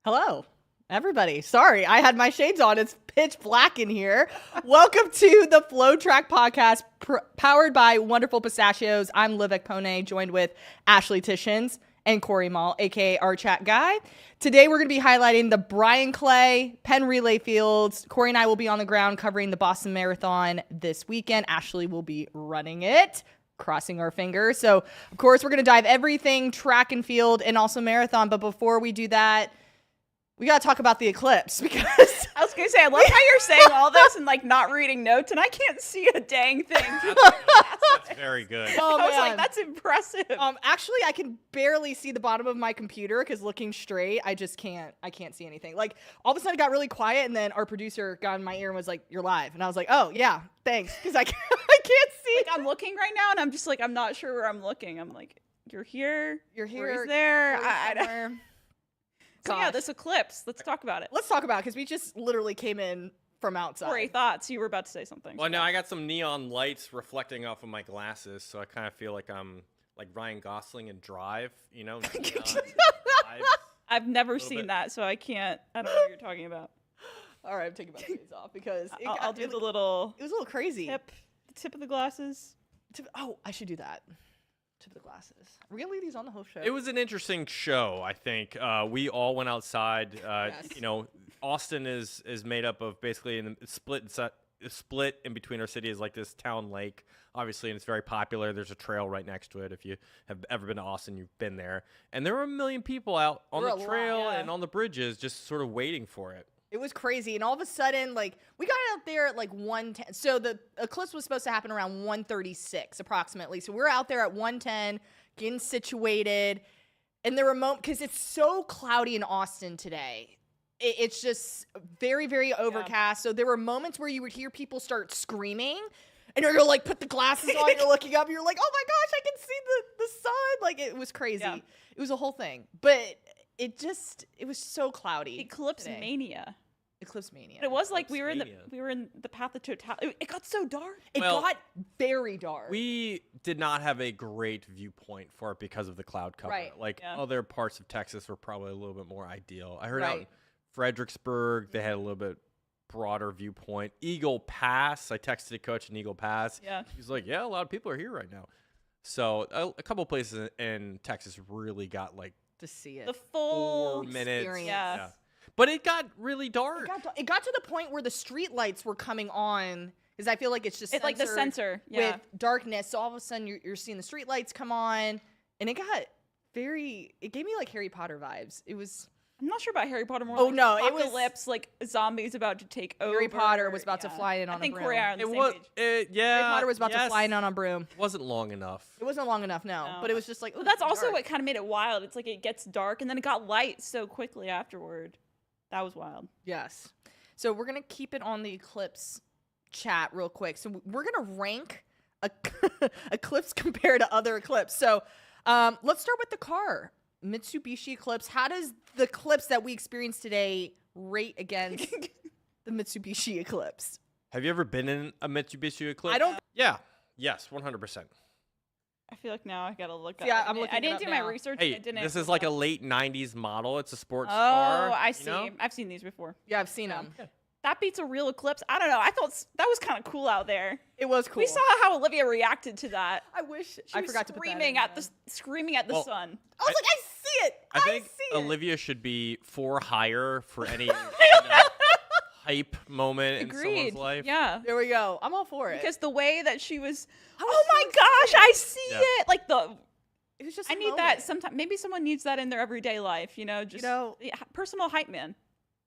Hello, everybody. Sorry, I had my shades on. It's pitch black in here. Welcome to the FloTrack podcast powered by wonderful Pistachios. I'm Liv Ekpone, joined with Ashley Tishins and Corey Mall, aka our chat guy. Today we're going to be highlighting the Bryan Clay Penn Relay fields. Corey and I will be on the ground covering the Boston Marathon this weekend. Ashley will be running it. Crossing our fingers. So, of course, we're going to dive everything track and field and also marathon. But before we do that, we got to talk about the eclipse because I was going to say, I love how you're saying all this and like not reading notes and I can't see a dang thing. That's very good. oh, I was man. like, that's impressive. Actually, I can barely see the bottom of my computer because looking straight, I can't see anything. Like all of a sudden it got really quiet and then our producer got in my ear and was like, "You're live." And I was like, "Oh yeah, thanks." Because I can't see. Like I'm looking right now and I'm just like, I'm not sure where I'm looking. I'm like, you're here. You're here. Corey's there. I don't. So yeah, this eclipse. Let's talk about it. Let's talk about it because we just literally came in from outside. Corey, thoughts? You were about to say something. Well, no, I got some neon lights reflecting off of my glasses, so I kind of feel like I'm like Ryan Gosling in Drive, you know? Neon vibes. I've never little seen bit. that, so I don't know what you're talking about. All right, I'm taking my shades off because I'll do the little It was a little crazy. tip of the glasses. Oh, I should do that. Tip of the glasses. Are we gonna leave these on the whole show? It was an interesting show, I think. We all went outside. Yes. You know, Austin is made up of basically split in between our city is like this town lake, obviously, and it's very popular. There's a trail right next to it. If you have ever been to Austin, you've been there. And there were a million people out on There the were a trail lot, yeah. and on the bridges just sort of waiting for it. It was crazy, and all of a sudden, like, we got out there at like 1:10. So the eclipse was supposed to happen around 1:36 approximately. So we're out there at 1:10, getting situated, and there were moments because it's so cloudy in Austin today. It's just very, very overcast. So there were moments where you would hear people start screaming, and you're like, put the glasses on, you're looking up, you're like, oh my gosh, I can see the sun. Like, it was crazy. Yeah. It was a whole thing, but it was so cloudy. Eclipse today. mania. Eclipse mania. But it was like we were Eclipse in the path of totality. It got so dark. It Well, got very dark. We did not have a great viewpoint for it because of the cloud cover. Right. Like Yeah. other parts of Texas were probably a little bit more ideal. I heard out in Right. Fredericksburg, they had a little bit broader viewpoint. Eagle Pass, I texted a coach in Eagle Pass. Yeah. He's like, yeah, a lot of people are here right now. So a couple places in Texas really got like to see it. The full 4 minutes. experience. Yeah. But it got really dark. It got to the point where the street lights were coming on because I feel like it's just It's like the censored sensor. Yeah. with darkness. So all of a sudden you're seeing the street lights come on, and it gave me like Harry Potter vibes. It was I'm not sure about Harry Potter more. Oh, like no, it was- apocalypse, like zombies about to take over. Harry Potter was about to Yeah. fly in on I think a Corey broom. and I are on the It same was, page. yeah. Harry Potter was about to yes. fly in on a broom. It wasn't long enough. It wasn't long enough, no. But it was just like, But that's ooh, also dark. what kind of made it wild. It's like it gets dark and then it got light so quickly afterward. That was wild. Yes. So we're going to keep it on the eclipse chat real quick. So we're going to rank eclipse compared to other eclipse. So let's start with the car. Mitsubishi Eclipse. How does the eclipse that we experienced today rate against the Mitsubishi Eclipse? Have you ever been in a Mitsubishi Eclipse? I don't. Yeah. Yes, 100%. I feel like now I gotta look up. Yeah, I'm looking I it didn't up do now. my research. Hey, I didn't this is like a late 90s model. It's a sports Oh, car. I you see. know? I've seen these before. Yeah, I've seen them. That beats a real eclipse. I don't know. I thought that was kind of cool out there. It was cool. We saw how Olivia reacted to that. I wish She I was forgot to put that screaming in at there. screaming at the Well, sun. I was like, I see it. I think see it. Olivia should be for hire for any hype moment in someone's Agreed. life. Yeah. There we go. I'm all for it. Because the way that she was, I was oh my so gosh, I see Yeah. it. Like it was just. I a need moment. that sometime. Maybe someone needs that in their everyday life. You know, just yeah, personal hype man.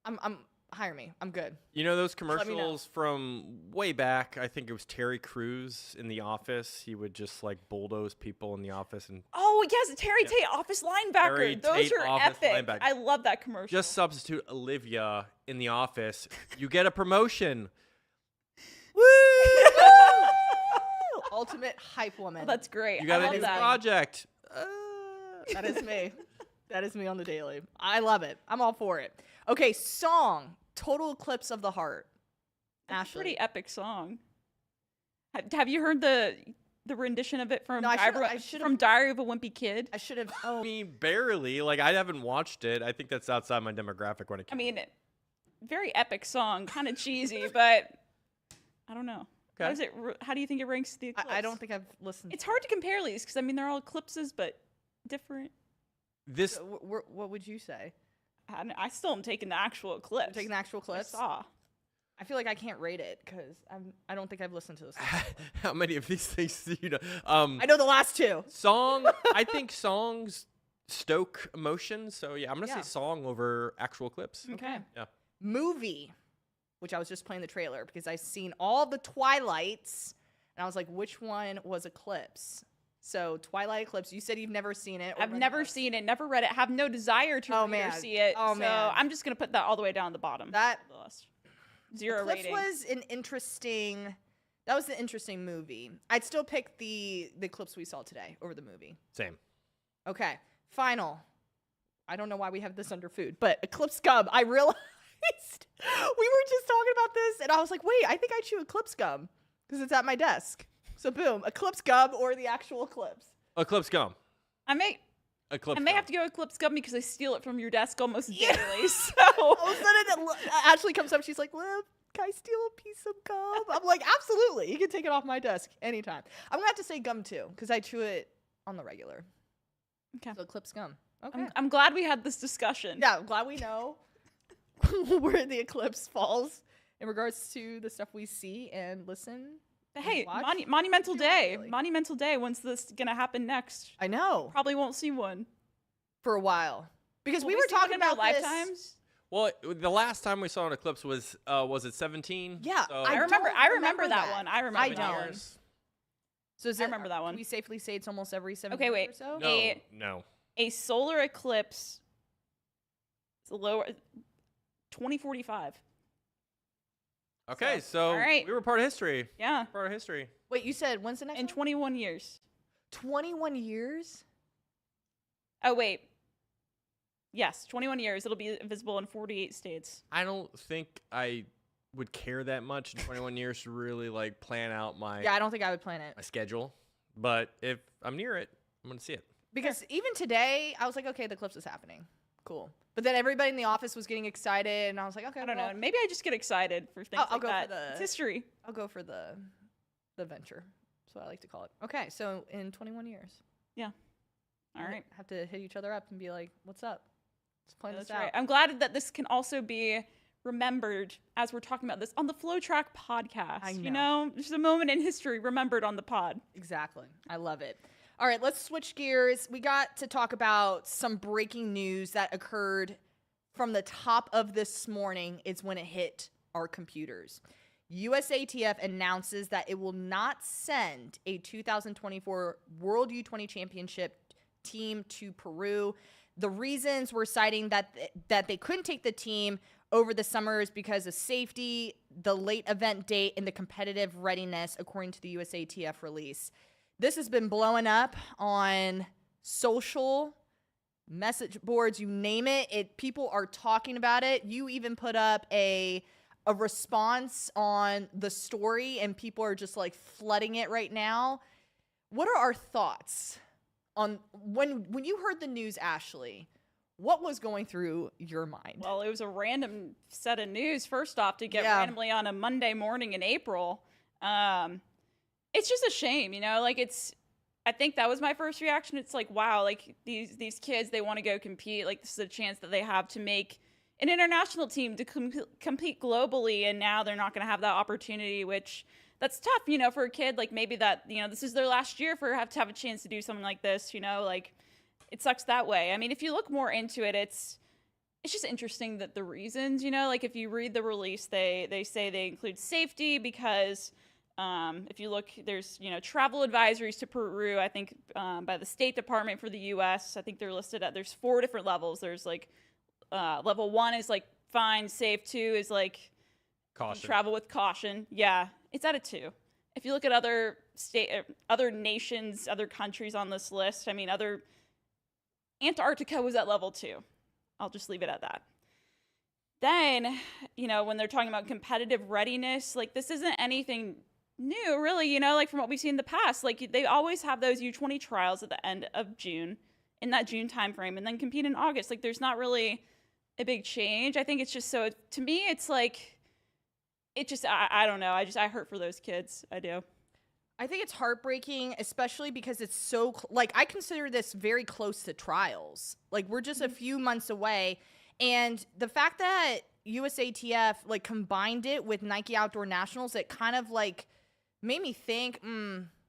I'm hire me. I'm good. You know those Let me know. commercials from way back? I think it was Terry Crews in The Office. He would just like bulldoze people in the office and Oh yes, Terry Tate, office linebacker. Terry Those Tate, are office epic. linebacker. I love that commercial. just substitute Olivia in The Office. You get a promotion. Woo! Ultimate hype woman. Oh, that's great. You got I a love new that. project. That is me. That is me on the daily. I love it. I'm all for it. Okay, song. Total Eclipse of the Heart. That's a Ashley. pretty epic song. Have you heard the the rendition of it from No, I should've- from Diary of a Wimpy Kid? I should have. I Oh, mean, barely. Like, I haven't watched it. I think that's outside my demographic when it I came. mean, very epic song, kind of cheesy, but I don't know. Okay. How do you think it ranks the Eclipse? I don't think I've listened. It's hard to compare these because I mean they're all eclipses, but different. This So, what would you say? I still am taking the actual Eclipse. You're taking the actual clips. I saw. I feel like I can't rate it because I don't think I've listened to this. how many of these things do you know? I know the last two. Song. I think songs stoke emotion. So yeah, I'm gonna Yeah. say song over actual clips. Okay. Yeah. Movie, which I was just playing the trailer because I've seen all the Twilights, and I was like, which one was Eclipse? So Twilight Eclipse. You said you've never seen it. or I've read never it. seen it, never read it, have no desire to Oh, read man. or see it. Oh, so man. I'm just gonna put that all the way down the bottom. That of the list. 0 Eclipse rating. was an interesting. That was an interesting movie. I'd still pick the Eclipse we saw today over the movie. Same. Okay, final. I don't know why we have this under food, but Eclipse gum. I realized we were just talking about this, and I was like, wait, I think I chew Eclipse gum because it's at my desk. So boom, Eclipse gum or the actual Eclipse. Eclipse gum. I may Eclipse. have to go Eclipse Gum because I steal it from your desk almost Yeah. daily. So All of a sudden, Ashley comes up. She's like, Liv, can I steal a piece of gum? I'm like, absolutely. You can take it off my desk anytime. I'm going to have to say gum, too, because I chew it on the regular. Okay. So Eclipse gum. Okay. I'm glad we had this discussion. Yeah, I'm glad we know where the eclipse falls in regards to the stuff we see and listen. But hey, watch. Monumental Day. Really. Monumental Day. When's this gonna happen next? I know. Probably won't see one. For a while. Because Will we were see one talking in our about this. lifetimes. Well, the last time we saw an eclipse was it 17? Yeah, So I remember remember that that. one. I remember I that don't. one. years. So is I remember that one. Can we safely say it's almost every 7 Okay, years wait. or so? No, no. A solar eclipse is a lower 2045. Okay, So, so all right. we were part of history. Yeah. Part of history. Wait, you said when's the next In one? 21 years. 21 years? Oh wait. Yes, 21 years. It'll be visible in 48 states. I don't think I would care that much in 21 years to really like plan out my Yeah, I don't think I would plan it. my schedule. But if I'm near it, I'm gonna see it. Because even today, I was like, okay, the eclipse is happening. Cool. But then everybody in the office was getting excited, and I was like, okay, I don't well, know. Maybe I just get excited for things I'll like go for that. the- It's history. I'll go for the venture. That's what I like to call it. Okay, so in 21 years. All we right. Have to hit each other up and be like, what's up? Let's plan Yeah, this that's out. right. I'm glad that this can also be remembered as we're talking about this on the FloTrack podcast. I You know. know, there's a moment in history remembered on the pod. Exactly. I love it. All right, let's switch gears. We got to talk about some breaking news that occurred from the top of this morning is when it hit our computers. USATF announces that it will not send a 2024 World U20 Championship team to Peru. The reasons we're citing that they couldn't take the team over the summer is because of safety, the late event date, and the competitive readiness, according to the USATF release. This has been blowing up on social message boards, you name it. People are talking about it. You even put up a response on the story, and people are just like flooding it right now. What are our thoughts on when you heard the news, Ashley? What was going through your mind? Well, it was a random set of news, first off, to get Yeah. randomly on a Monday morning in April. It's just a shame, you know, like I think that was my first reaction. It's like, wow, like these kids, they want to go compete. Like this is a chance that they have to make an international team to compete globally. And now they're not going to have that opportunity, which that's tough, you know, for a kid. Like maybe that, you know, this is their last year to have a chance to do something like this, you know, like it sucks that way. I mean, if you look more into it, it's just interesting that the reasons, you know, like if you read the release, they say they include safety because if you look, there's, you know, travel advisories to Peru, I think by the State Department for the U.S. I think they're listed at, there's 4 different levels. There's like level 1 is like fine, safe. 2 is like Caution. travel with caution. Yeah, it's at a 2. If you look at other nations, other countries on this list, I mean, Antarctica was at level 2. I'll just leave it at that. Then, you know, when they're talking about competitive readiness, like this isn't anything new, really, like from what we've seen in the past. Like they always have those U20 trials at the end of June, in that June timeframe, and then compete in August. Like there's not really a big change. I think it's just to me, it's like, I don't know. I hurt for those kids. I do. I think it's heartbreaking, especially because it's so like I consider this very close to trials. Like we're just a few months away, and the fact that USATF like combined it with Nike Outdoor Nationals, it kind of like made me think,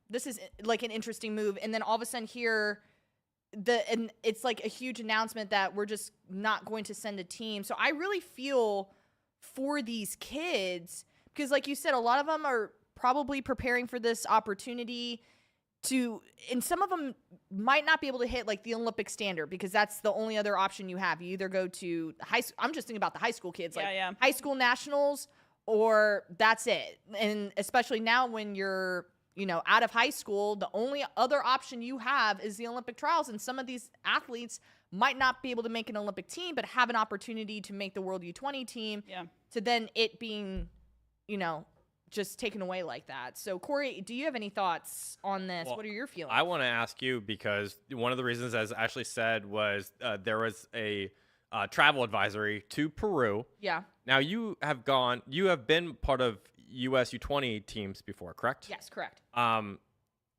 this is like an interesting move. And then all of a sudden here, and it's like a huge announcement that we're just not going to send a team. So I really feel for these kids because, like you said, a lot of them are probably preparing for this opportunity and some of them might not be able to hit like the Olympic standard because that's the only other option you have. You either go to I'm just thinking about the high school kids, high school nationals, or that's it. And especially now when you're, out of high school, the only other option you have is the Olympic trials. And some of these athletes might not be able to make an Olympic team, but have an opportunity to make the World U20 team to then it being, just taken away like that. So, Corey, do you have any thoughts on this? Well, what are your feelings? I want to ask you because one of the reasons, as Ashley said, was there was a travel advisory to Peru. Yeah. Now, you have been part of US U20 teams before, correct? Yes, correct.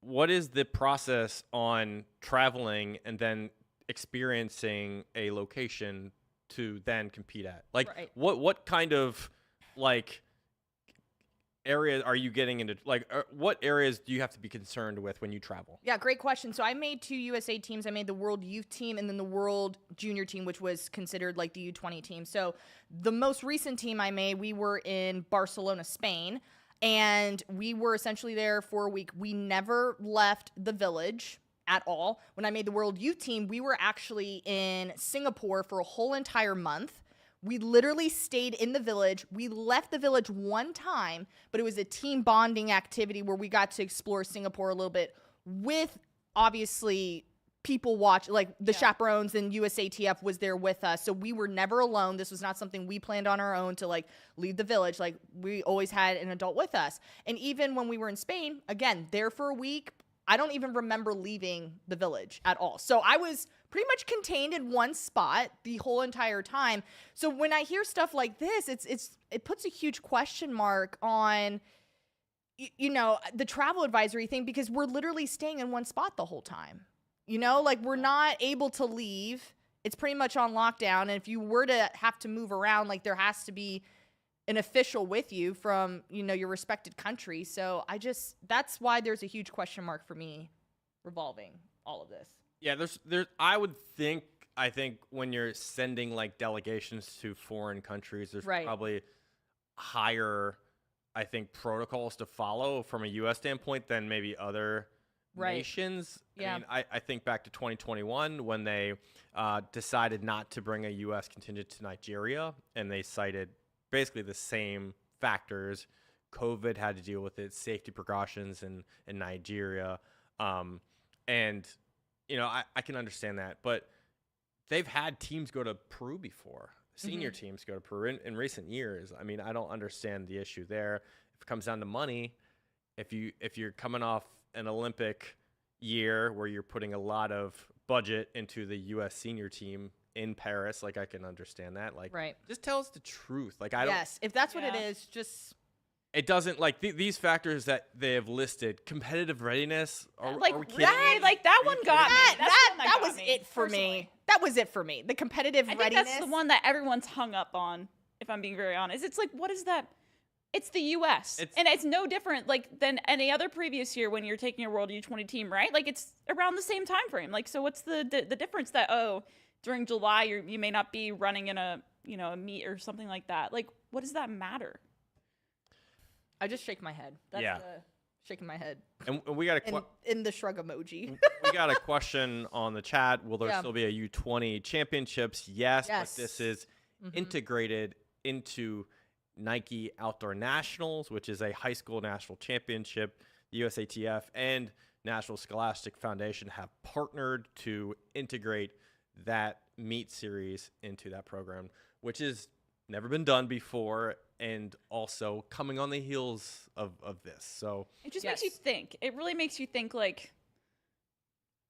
What is the process on traveling and then experiencing a location to then compete at? Like, what kind of, like, areas are you getting into? Like, what areas do you have to be concerned with when you travel? Yeah, great question. So I made 2 USA teams. I made the World Youth team and then the World Junior team, which was considered like the U20 team. So the most recent team I made, we were in Barcelona, Spain, and we were essentially there for a week. We never left the village at all. When I made the World Youth team, we were actually in Singapore for a whole entire month. We literally stayed in the village. We left the village one time, but it was a team bonding activity where we got to explore Singapore a little bit with, obviously, people like the chaperones, and USATF was there with us. So we were never alone. This was not something we planned on our own to like leave the village. Like we always had an adult with us. And even when we were in Spain, again, there for a week, I don't even remember leaving the village at all. So I was pretty much contained in one spot the whole entire time. So when I hear stuff like this, it puts a huge question mark on, the travel advisory thing, because we're literally staying in one spot the whole time. Like we're not able to leave. It's pretty much on lockdown. And if you were to have to move around, like there has to be an official with you from, your respected country. So that's why there's a huge question mark for me revolving all of this. Yeah, I think when you're sending like delegations to foreign countries, there's probably higher, I think, protocols to follow from a U.S. standpoint than maybe other nations. Yeah. I mean, I think back to 2021 when they decided not to bring a U.S. contingent to Nigeria, and they cited basically the same factors. COVID had to deal with it, safety precautions in Nigeria. And, I can understand that. But they've had teams go to Peru before, senior teams go to Peru in recent years. I mean, I don't understand the issue there. If it comes down to money, if you're coming off an Olympic year where you're putting a lot of budget into the U.S. senior team in Paris, like I can understand that. Like, just tell us the truth. Like, I don't. Yes, if that's what it is, just. It doesn't like these factors that they have listed. Competitive readiness. Are we kidding? Like that one got me. That was it for me. That was it for me. The competitive readiness. I think that's the one that everyone's hung up on. If I'm being very honest, it's like, what is that? It's the U.S. and it's no different than any other previous year when you're taking a World U20 team, right? Like it's around the same time frame. Like, so what's the difference that during July you may not be running in a meet or something like that? Like, what does that matter? I just shake my head. That's shaking my head. And we got in the shrug emoji. We got a question on the chat. Will there still be a U20 Championships? Yes. But this is integrated into Nike Outdoor Nationals, which is a high school national championship. The USATF and National Scholastic Foundation have partnered to integrate that meet series into that program, which has never been done before. and also coming on the heels of this. So it just makes you think. It really makes you think, like,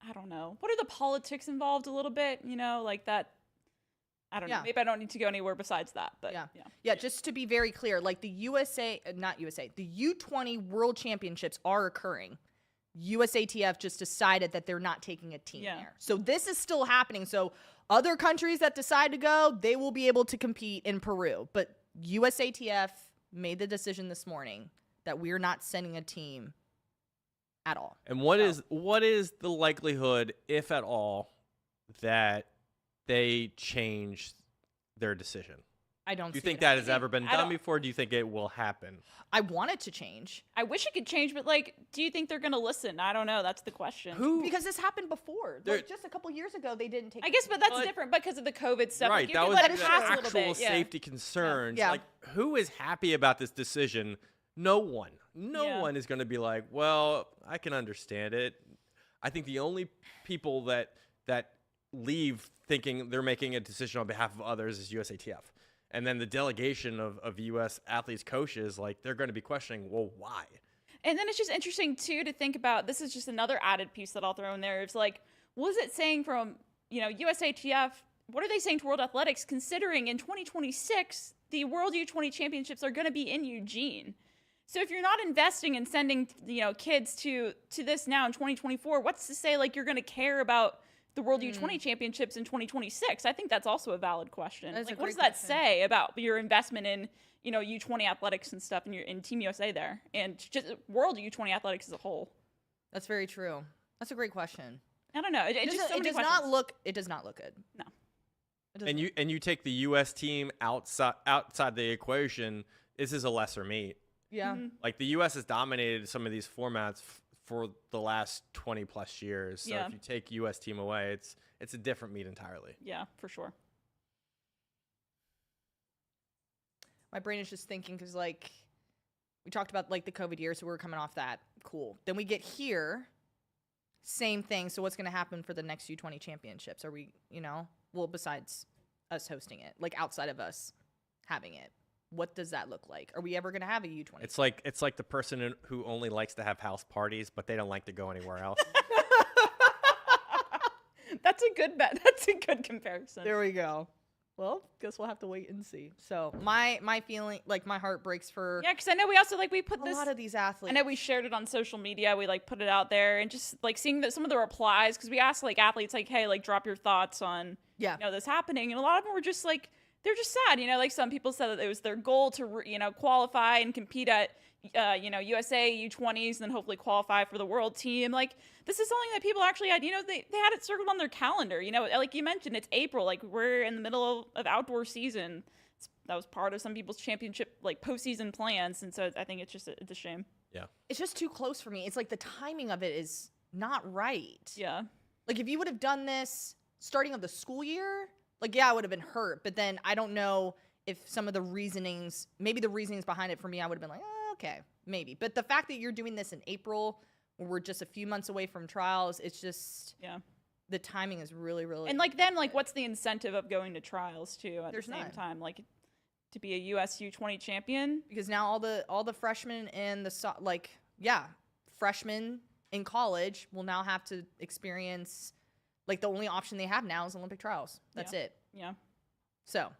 I don't know. What are the politics involved a little bit? You know, like that. I don't know. Maybe I don't need to go anywhere besides that. But yeah. Just to be very clear, like the the U20 World Championships are occurring. USATF just decided that they're not taking a team there. So this is still happening. So other countries that decide to go, they will be able to compete in Peru. But USATF made the decision this morning that we're not sending a team at all. And what is the likelihood, if at all, that they change their decision? I don't. Do you think that has ever been done before? Do you think it will happen? I want it to change. I wish it could change, but like, do you think they're going to listen? I don't know. That's the question. Because this happened before. Like, just a couple years ago, they didn't take. I guess, but that's different because of the COVID stuff. Right, like, that was let the it pass actual a little bit. safety concerns. Yeah. Like, who is happy about this decision? No one. No one is going to be like, well, I can understand it. I think the only people that leave thinking they're making a decision on behalf of others is USATF. And then the delegation of U.S. athletes, coaches, like, they're going to be questioning, well, why? And then it's just interesting, too, to think about, this is just another added piece that I'll throw in there. It's like, what is it saying from, USATF? What are they saying to World Athletics, considering in 2026, the World U20 Championships are going to be in Eugene? So if you're not investing in sending, kids to this now in 2024, what's to say, like, you're going to care about the World U20 Championships in 2026? I think that's also a valid question. Like, what does that say about your investment in, U20 athletics and stuff, and in Team USA there, and just World U20 athletics as a whole? That's very true. That's a great question. I don't know. It does not look good. No. And you take the U.S. team outside the equation. This is a lesser meet. Yeah. Mm-hmm. Like, the U.S. has dominated some of these formats for the last 20 plus years. So if you take U.S. team away, it's a different meet entirely. Yeah, for sure. My brain is just thinking, because, like, we talked about, like, the COVID year, so we were coming off that. Cool. Then we get here, same thing. So what's going to happen for the next U20 championships? Are we, besides us hosting it, like, outside of us having it, what does that look like? Are we ever going to have a U20? It's like the person who only likes to have house parties, but they don't like to go anywhere else. That's a good bet. That's a good comparison. There we go. Well, guess we'll have to wait and see. So my feeling, like, my heart breaks for because I know we also we put a lot of these athletes. I know we shared it on social media. We put it out there, and just seeing some of the replies, because we asked athletes hey, drop your thoughts on this happening, and a lot of them were just they're just sad. Some people said that it was their goal to qualify and compete at USA U20s, and then hopefully qualify for the world team. This is something that people actually had, they had it circled on their calendar. Like you mentioned, it's April. We're in the middle of outdoor season. That was part of some people's championship postseason plans, and so I think it's a shame. Yeah, it's just too close for me. It's the timing of it is not right. Yeah, if you would have done this starting of the school year, I would have been hurt. But then I don't know if some of the reasonings behind it for me, I would have been like, oh, okay, maybe. But the fact that you're doing this in April, when we're just a few months away from trials, it's just the timing is really, really. And what's the incentive of going to trials too at the same time? To be a US U20 champion? Because now all the freshmen and freshmen in college will now have to experience. The only option they have now is Olympic trials. That's it. Yeah. So,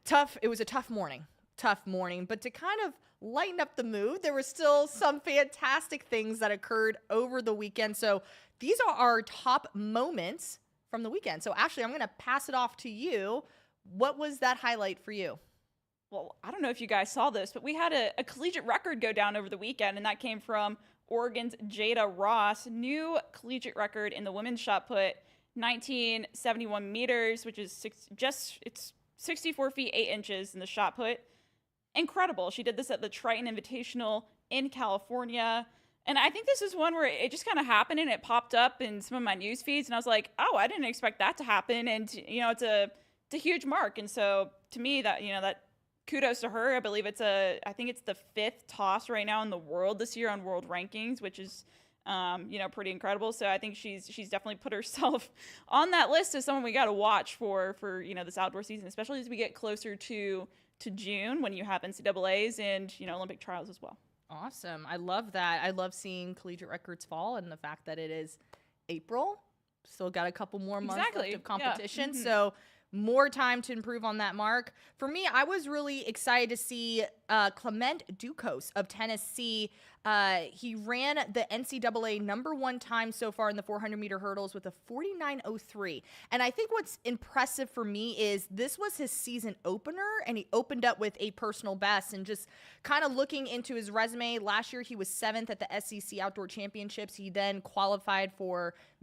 tough. It was a tough morning. But to kind of lighten up the mood, there were still some fantastic things that occurred over the weekend. So these are our top moments from the weekend. So Ashley, I'm going to pass it off to you. What was that highlight for you? Well, I don't know if you guys saw this, but we had a collegiate record go down over the weekend, and that came from Oregon's Jada Ross. New collegiate record in the women's shot put, 1971 meters, which is it's 64 feet 8 inches in the shot put. Incredible. She did this at the Triton Invitational in California. And I think this is one where it just kind of happened, and it popped up in some of my news feeds, and I was like, oh, I didn't expect that to happen. And it's a huge mark. And so to me, that kudos to her. I believe I think it's the 5th toss right now in the world this year on world rankings, which is, pretty incredible. So I think she's definitely put herself on that list as someone we got to watch for this outdoor season, especially as we get closer to to June when you have NCAAs and, Olympic trials as well. Awesome. I love that. I love seeing collegiate records fall, and the fact that it is April. Still got a couple more months left of competition. Yeah. So more time to improve on that mark. For me, I was really excited to see Clement Ducos of Tennessee. He ran the NCAA #1 time so far in the 400-meter hurdles with a 49.03. And I think what's impressive for me is this was his season opener, and he opened up with a personal best. And just kind of looking into his resume, last year he was 7th at the SEC Outdoor Championships. He then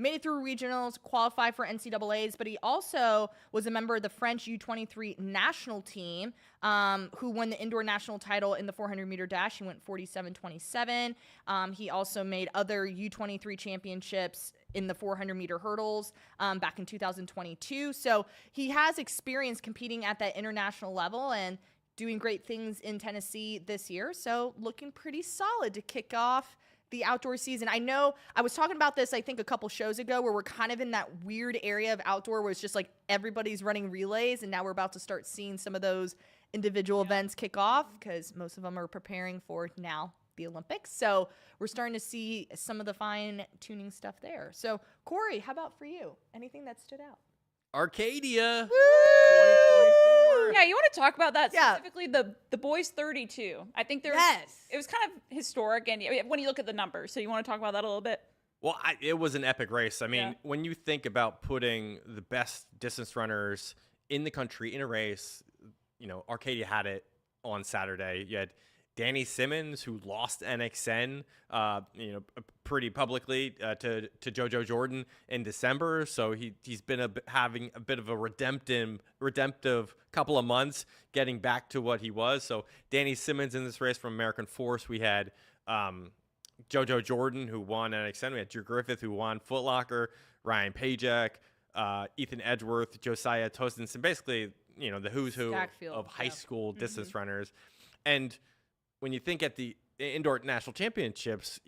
made it through regionals, qualified for NCAAs, but he also was a member of the French U23 national team, who won the indoor national title in the 400-meter dash. He went 47.27. He also made other U23 championships in the 400-meter hurdles back in 2022. So he has experience competing at that international level and doing great things in Tennessee this year. So looking pretty solid to kick off the outdoor season. I know I was talking about this, I think, a couple shows ago, where we're kind of in that weird area of outdoor where it's just like everybody's running relays, and now we're about to start seeing some of those individual events kick off, because most of them are preparing for now the Olympics. So we're starting to see some of the fine tuning stuff there. So Corey, how about for you? Anything that stood out? Arcadia. Woo! 2024. Yeah, you want to talk about that Yeah. specifically, the boys 32. I think it was kind of historic, and when you look at the numbers. So you want to talk about that a little bit? Well, it was an epic race. I mean, Yeah. when you think about putting the best distance runners in the country in a race, Arcadia had it on Saturday. You had Danny Simmons, who lost NXN, pretty publicly to JoJo Jordan in December. So he's been having a bit of a redemptive couple of months, getting back to what he was. So Danny Simmons in this race from American Force. We had JoJo Jordan, who won NXN. We had Drew Griffith, who won Foot Locker. Ryan Pajak, Ethan Edgeworth, Josiah Tostenson. Basically, the who's who of high school distance runners. And when you think at the indoor national championships,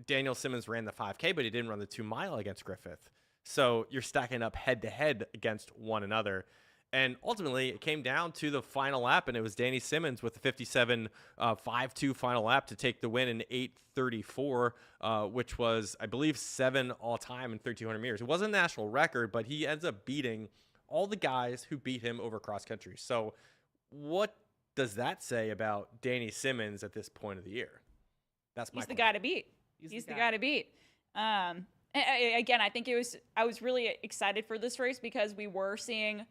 Daniel Simmons ran the 5K, but he didn't run the 2-mile against Griffith. So you're stacking up head to head against one another. And ultimately, it came down to the final lap, and it was Danny Simmons with the 57.52 final lap to take the win in 8:34, which was, I believe, 7 all-time in 3,200 meters. It wasn't a national record, but he ends up beating all the guys who beat him over cross-country. So what does that say about Danny Simmons at this point of the year? That's my He's the guy to beat. He's the guy to beat. Again, I think I was really excited for this race because we were seeing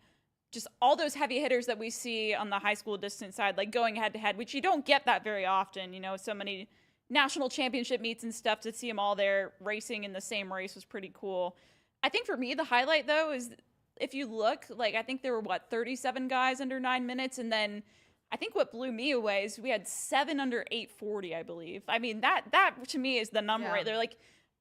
just all those heavy hitters that we see on the high school distance side, like going head to head, which you don't get that very often. So many national championship meets and stuff, to see them all there racing in the same race was pretty cool. I think for me, the highlight though is if you look, I think there were 37 guys under 9 minutes, and then I think what blew me away is we had 7 under 8:40, I believe. I mean, that to me is the number right there.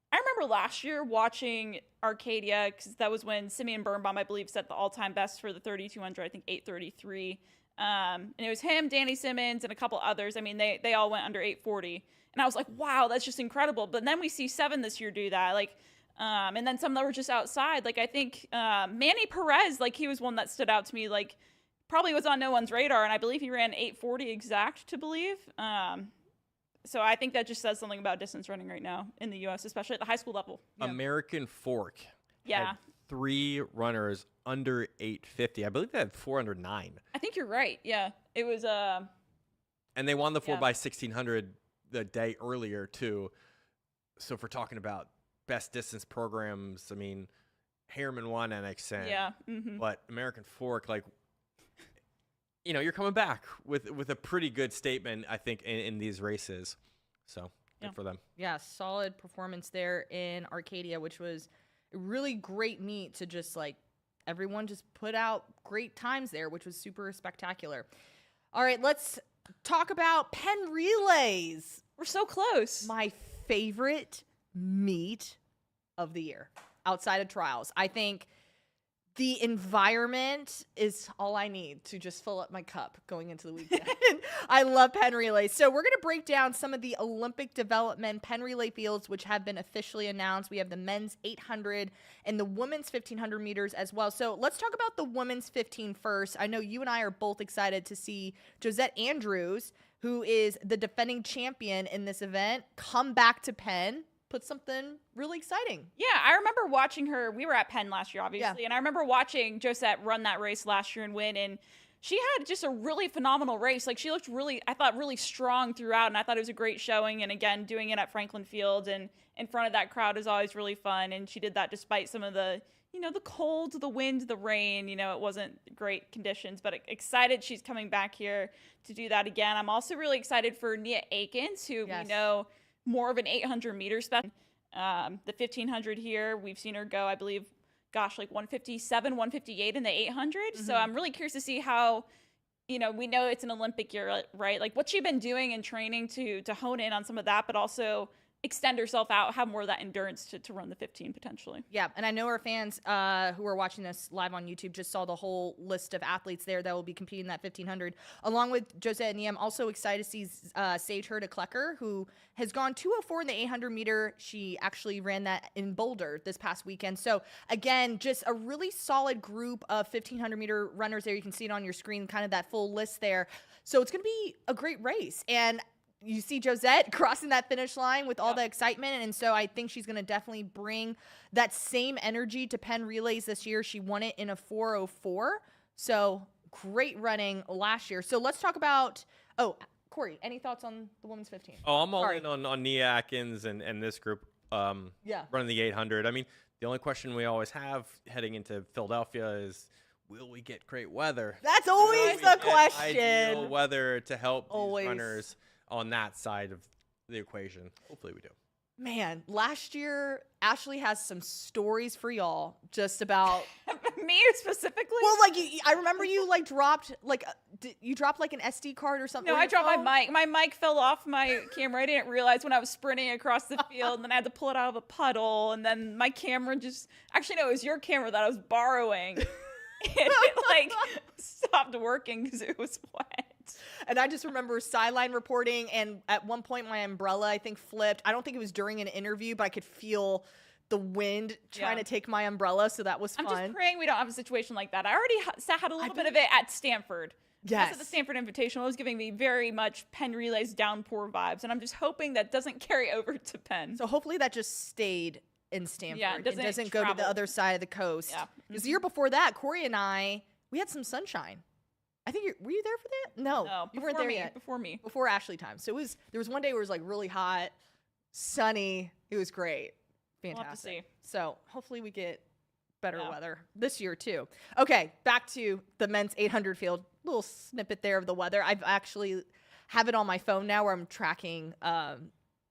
I remember last year watching Arcadia, because that was when Simeon Birnbaum, I believe, set the all-time best for the 3,200, I think 8:33. And it was him, Danny Simmons, and a couple others. I mean, they all went under 8:40. And I was like, wow, that's just incredible. But then we see 7 this year do that. And then some that were just outside. I think Manny Perez, he was one that stood out to me, probably was on no one's radar. And I believe he ran 8:40 exact, to believe. So I think that just says something about distance running right now in the U.S., especially at the high school level. American Fork had 3 runners under 8:50. I believe they had 4 under 9. I think you're right. Yeah, it was. And they won the 4x1600 the day earlier too. So if we're talking about best distance programs, I mean, Harriman won NXN. Yeah. But American Fork, you're coming back with a pretty good statement, I think, in these races. So good for them. Yeah, solid performance there in Arcadia, which was a really great meet to just everyone just put out great times there, which was super spectacular. All right, let's talk about Penn Relays. We're so close. My favorite meet of the year outside of trials. I think the environment is all I need to just fill up my cup going into the weekend. I love Penn Relays. So we're going to break down some of the Olympic development Penn Relay fields, which have been officially announced. We have the men's 800 and the women's 1500 meters as well. So let's talk about the women's 15 first. I know you and I are both excited to see Josette Andrews, who is the defending champion in this event, come back to Penn. Put something really exciting. Yeah, I remember watching her. We were at Penn last year, obviously, and I remember watching Josette run that race last year and win. And she had just a really phenomenal race. Like, she looked really, I thought, really strong throughout, and I thought it was a great showing. And again, doing it at Franklin Field and in front of that crowd is always really fun. And she did that despite some of the, the cold, the wind, the rain. It wasn't great conditions, but excited she's coming back here to do that again. I'm also really excited for Nia Akins, who we know more of an 800 meter special. The 1500 here, we've seen her go, I believe, like 157, 158 in the 800. So I'm really curious to see how, we know it's an Olympic year, right? Like, what's she been doing in training to hone in on some of that, but also extend herself out, have more of that endurance to run the 15 potentially. Yeah, and I know our fans who are watching this live on YouTube just saw the whole list of athletes there that will be competing in that 1500. Along with Josette and Nia, I'm also excited to see Sage Herta-Klecker, who has gone 2:04 in the 800 meter. She actually ran that in Boulder this past weekend. So again, just a really solid group of 1500 meter runners there. You can see it on your screen, kind of that full list there. So it's going to be a great race. And you see Josette crossing that finish line with all the excitement. And so I think she's going to definitely bring that same energy to Penn Relays this year. She won it in a 4:04. So great running last year. So let's talk about, Corey, any thoughts on the women's 15? Oh, I'm all in on Nia Atkins and this group running the 800. I mean, the only question we always have heading into Philadelphia is, will we get great weather? That's always the question. Ideal weather to help these runners on that side of the equation. Hopefully we do. Man, last year, Ashley has some stories for y'all just about me specifically. Well, I remember you dropped you dropped an SD card or something. No, I dropped my mic. My mic fell off my camera. I didn't realize when I was sprinting across the field, and then I had to pull it out of a puddle, and then my camera it was your camera that I was borrowing. And it stopped working because it was wet. And I just remember sideline reporting, and at one point my umbrella, I think, flipped. I don't think it was during an interview, but I could feel the wind trying to take my umbrella, so that was fun. I'm just praying we don't have a situation like that. I already had a little bit of it at Stanford. Yes. At the Stanford Invitational, it was giving me very much Penn Relays downpour vibes, and I'm just hoping that doesn't carry over to Penn. So hopefully that just stayed in Stanford. Yeah, it doesn't go to the other side of the coast. Yeah. Because the year before that, Corey and I, we had some sunshine. I think were you there for that? No, you weren't there yet. Before me. Before Ashley time. So there was one day where it was really hot, sunny. It was great. Fantastic. We'll have to see. So hopefully we get better weather this year too. Okay, back to the men's 800 field. Little snippet there of the weather. I've actually have it on my phone now where I'm tracking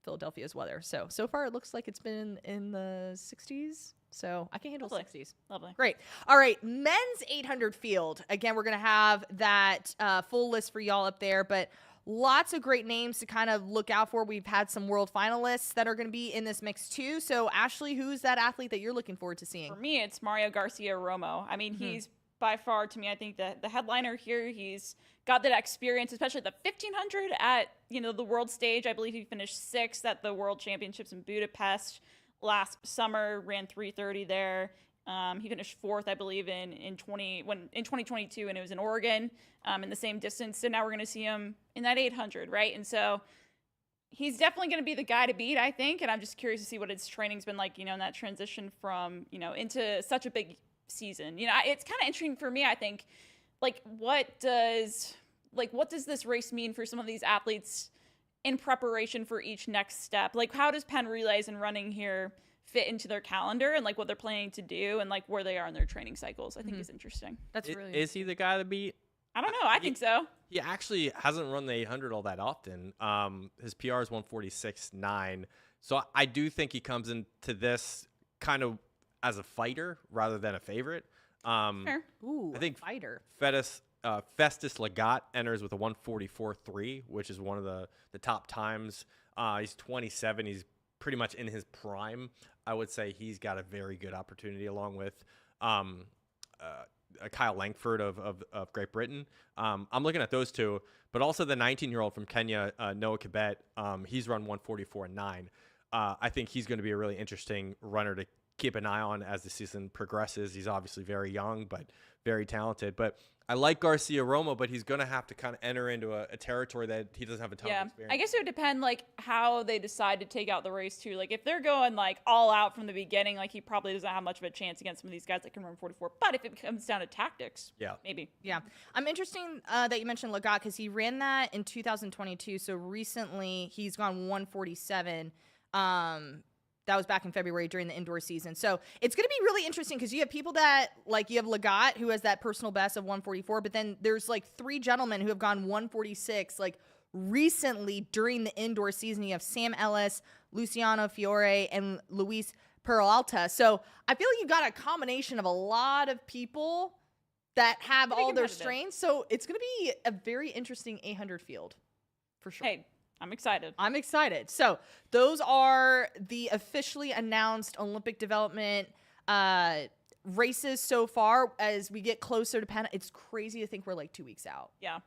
Philadelphia's weather. So far it looks like it's been in the 60s. So I can handle 60s. Lovely. Great. All right. Men's 800 field. Again, we're going to have that full list for y'all up there, but lots of great names to kind of look out for. We've had some world finalists that are going to be in this mix too. So Ashley, who's that athlete that you're looking forward to seeing? For me, it's Mario Garcia Romo. I mean, he's by far, to me, I think the headliner here. He's got that experience, especially the 1500 at, the world stage. I believe he finished 6th at the World Championships in Budapest last summer, ran 3:30 there. He finished 4th, I believe, in 2022, and it was in Oregon in the same distance. So now we're going to see him in that 800, right? And so he's definitely going to be the guy to beat, I think. And I'm just curious to see what his training's been like, in that transition from, into such a big season. It's kind of interesting for me, I think, what does this race mean for some of these athletes in preparation for each next step? How does Penn Relays and running here fit into their calendar and what they're planning to do and where they are in their training cycles? I think is interesting. That's really Is he the guy to beat? I don't know. I think so. He actually hasn't run the 800 all that often. His PR is 146.9. So I do think he comes into this kind of as a fighter rather than a favorite. Fair. Ooh, I think fighter. Festus Legat enters with a 144.3, which is one of the top times. He's 27. He's pretty much in his prime. I would say he's got a very good opportunity along with Kyle Langford of Great Britain. I'm looking at those two, but also the 19-year-old from Kenya, Noah Kibet. He's run 1:44.9. I think he's going to be a really interesting runner to keep an eye on as the season progresses. He's obviously very young, but very talented. But I like Garcia Romo, but he's going to have to kind of enter into a territory that he doesn't have a ton of experience. I guess it would depend, like, how they decide to take out the race, too. Like, if they're going, like, all out from the beginning, like, he probably doesn't have much of a chance against some of these guys that can run 44. But if it comes down to tactics, maybe. Yeah. I'm interesting that you mentioned Lagat because he ran that in 2022. So recently he's gone 1:47. That was back in February during the indoor season. So it's going to be really interesting because you have people that, like, you have Lagat who has that personal best of 1:44, but then there's like 3 gentlemen who have gone 1:46 like recently during the indoor season. You have Sam Ellis, Luciano Fiore, and Luis Peralta. So I feel like you've got a combination of a lot of people that have all their strengths. So it's going to be a very interesting 800 field for sure. Hey, I'm excited. I'm excited. So those are the officially announced Olympic development races so far. As we get closer to Penn, it's crazy to think we're like 2 weeks out. Yeah.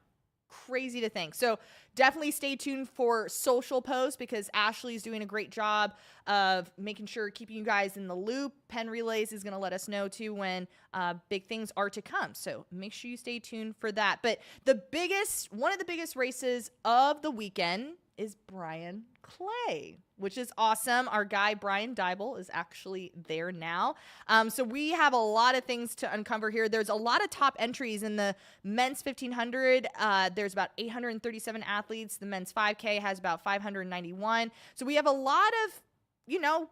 Crazy to think. So definitely stay tuned for social posts because Ashley's doing a great job of making sure keeping you guys in the loop. Penn Relays is going to let us know too when big things are to come. So make sure you stay tuned for that. But one of the biggest races of the weekend is Bryan Clay, which is awesome. Our guy, Brian Dybel, is actually there now. So we have a lot of things to uncover here. There's a lot of top entries in the men's 1500. There's about 837 athletes. The men's 5K has about 591. So we have a lot of,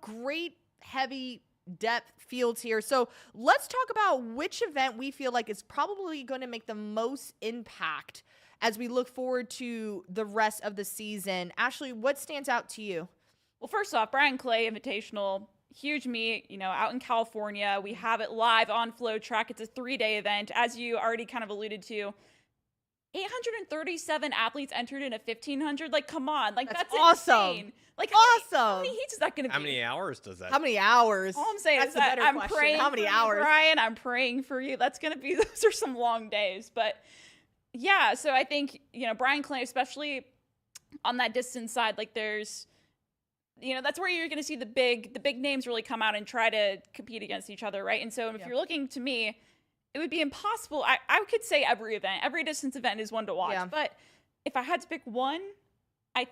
great heavy depth fields here. So let's talk about which event we feel like is probably going to make the most impact as we look forward to the rest of the season. Ashley, what stands out to you? Well, first off, Bryan Clay Invitational, huge meet, out in California. We have it live on FloTrack. It's a 3-day event. As you already kind of alluded to, 837 athletes entered in a 1500. Like, come on. Like, that's awesome. Insane. Like, awesome. How many heats is that going to be? How many hours does that? How many hours? All I'm saying that's is that I'm question. praying How many for hours? You, Brian, I'm praying for you. Those are some long days. But yeah, so I think, Bryan Clay, especially on that distance side, like there's, that's where you're going to see the big names really come out and try to compete against each other, right? And so if you're looking to me, it would be impossible. I could say every distance event is one to watch, but if I had to pick one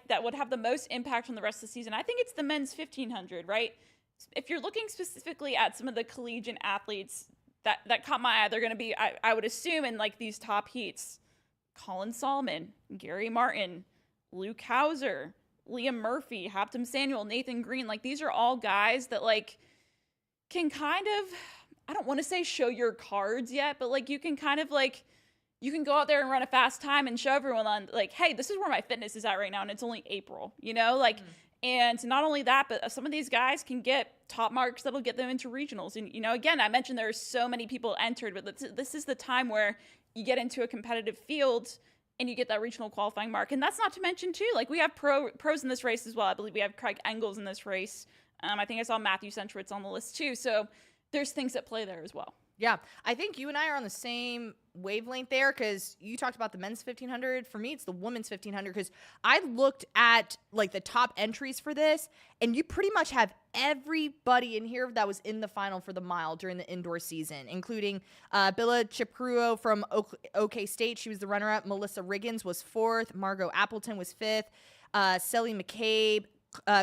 that would have the most impact on the rest of the season, I think it's the men's 1500, right? If you're looking specifically at some of the collegiate athletes that caught my eye, they're going to be, I would assume, in like these top heats. Colin Solomon, Gary Martin, Luke Hauser, Liam Murphy, Haptem Samuel, Nathan Green. Like, these are all guys that, like, can kind of, I don't want to say show your cards yet, but, like, you can kind of, like, you can go out there and run a fast time and show everyone on, like, hey, this is where my fitness is at right now, and it's only April, And not only that, but some of these guys can get top marks that'll get them into regionals. And, again, I mentioned there are so many people entered, but this is the time where you get into a competitive field and you get that regional qualifying mark. And that's not to mention, too, like we have pros in this race as well. I believe we have Craig Engels in this race. I think I saw Matthew Centrowitz on the list, too. So there's things at play there as well. Yeah, I think you and I are on the same wavelength there because you talked about the men's 1500. For me, it's the women's 1500 because I looked at like the top entries for this, and you pretty much have everybody in here that was in the final for the mile during the indoor season, including Billa Chipruo from OK State. She was the runner-up. Melissa Riggins was 4th. Margot Appleton was 5th. Selly McCabe,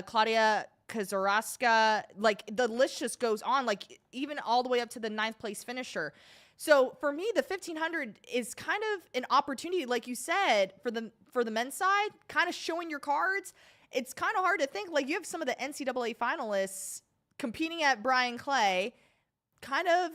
Claudia Kazaraska, like the list just goes on, like even all the way up to the 9th place finisher. So for me, the 1500 is kind of an opportunity, like you said, for the men's side, kind of showing your cards. It's kind of hard to think, like you have some of the NCAA finalists competing at Bryan Clay, kind of,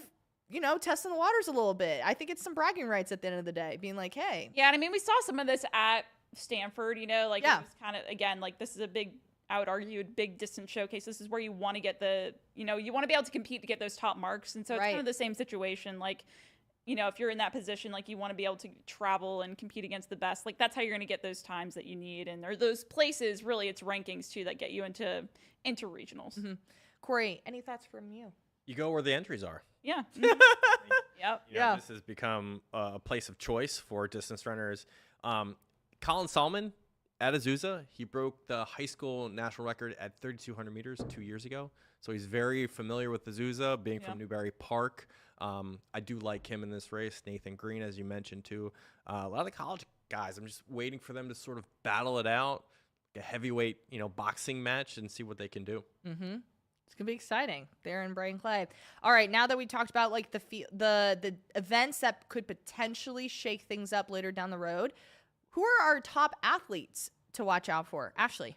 testing the waters a little bit. I think it's some bragging rights at the end of the day, being like, hey. Yeah, and I mean, we saw some of this at Stanford, it was kind of, again, like this is a big, I would argue, a big distance showcase. This is where you want to get you want to be able to compete to get those top marks. And so it's kind of the same situation. Like, if you're in that position, like you want to be able to travel and compete against the best. Like that's how you're going to get those times that you need. And there are those places, really, it's rankings too, that get you into regionals. Mm-hmm. Corey, any thoughts from you? You go where the entries are. Yeah. Yep. This has become a place of choice for distance runners. Colin Salmon at Azusa, he broke the high school national record at 3,200 meters 2 years ago. So he's very familiar with Azusa, being from Newbury Park. I do like him in this race. Nathan Green, as you mentioned, too. A lot of the college guys, I'm just waiting for them to sort of battle it out, a heavyweight, boxing match, and see what they can do. Mm-hmm. It's gonna be exciting there in Bryan Clay. All right, now that we talked about like the events that could potentially shake things up later down the road, who are our top athletes to watch out for? Ashley.